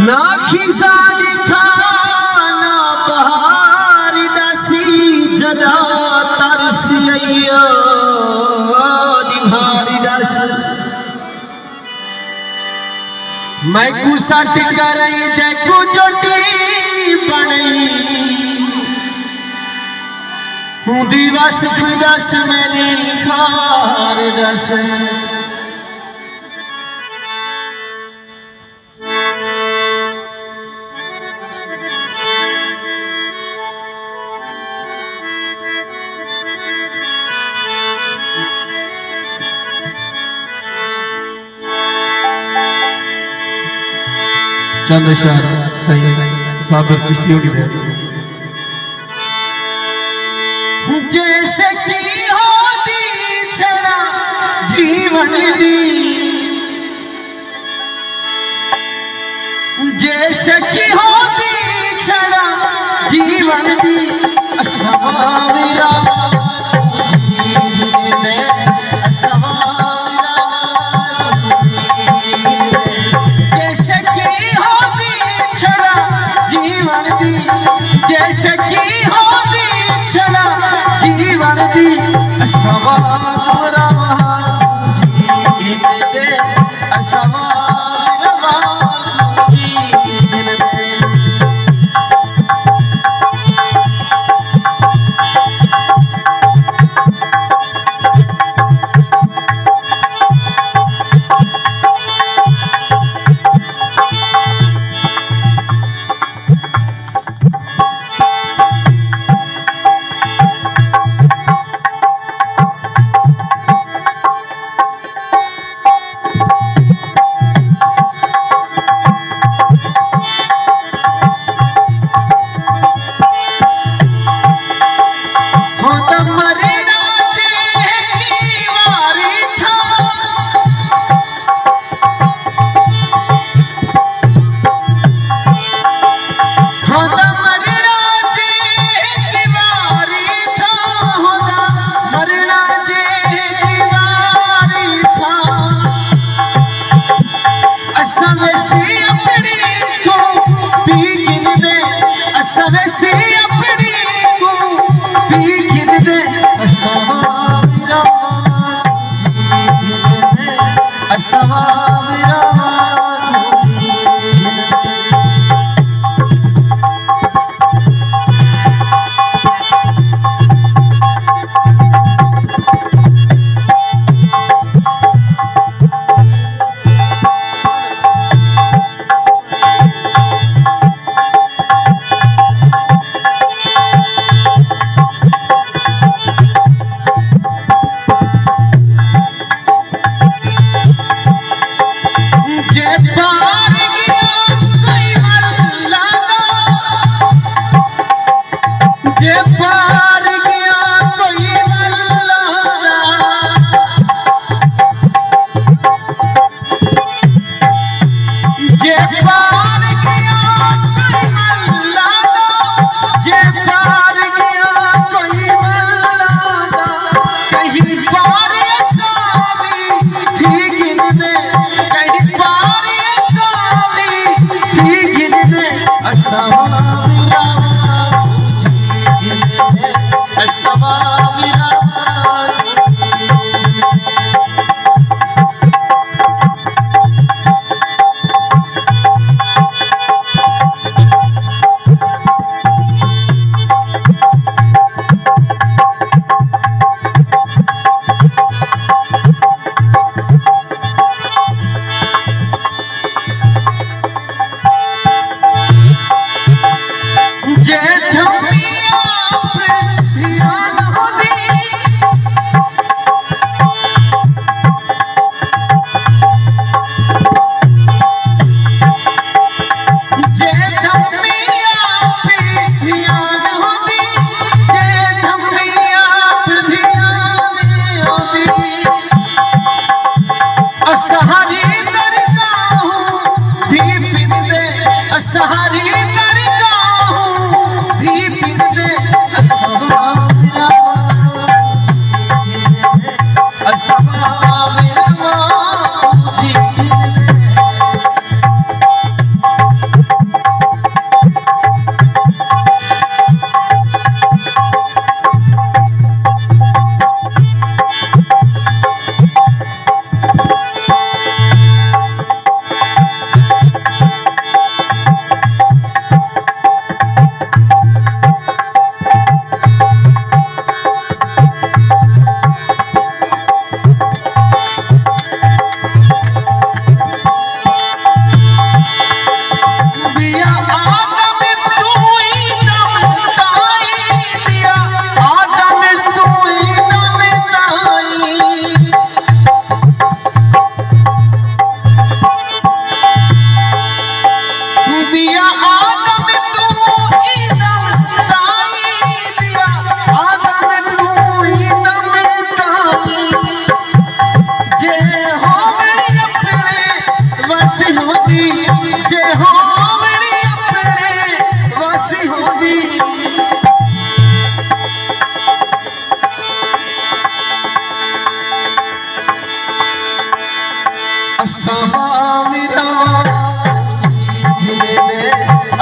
ना खिसा दिखाना पहाड़ी दसी जदा तरसिया निभारी दस मैं कुसट करई जैकु जोटी बनई हूँ दिवस फिदस मेरी खार दस चंद्रशाह सही साबिर चिश्ती की दे जैसे की होती छड़ा जीवन दी जैसे की होती छड़ा जीवन दी असमाविरा जीवन दे असमाविरा जैसे की होती छड़ा जीवन दी जैसे की होती छड़ा जीवन दी असमाविरा जीवन दे असमाविरा जीवन दे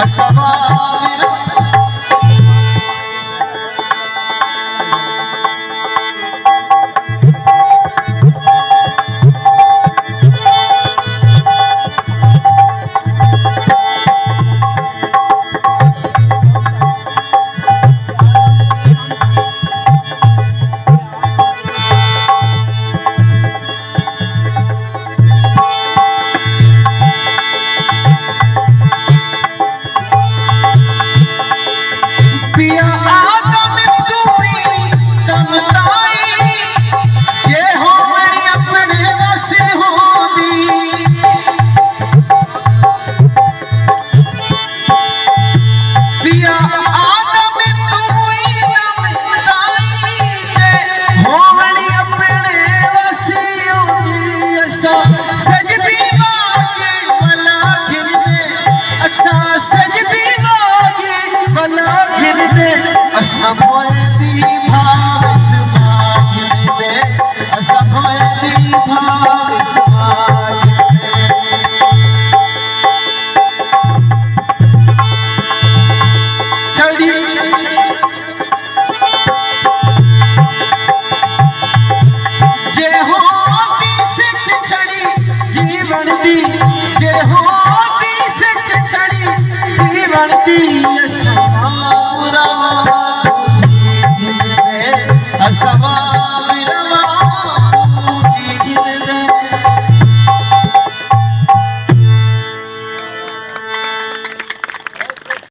असवार पिया आदम तूरी तमताई जे हो मेरी अपने रस होंदी पिया आदम तूरी तमताई जे हो मेरी अपने रस होंदी असा सजदी वागे भला खिल दे असा सजदी वागे भला असा मोदी भा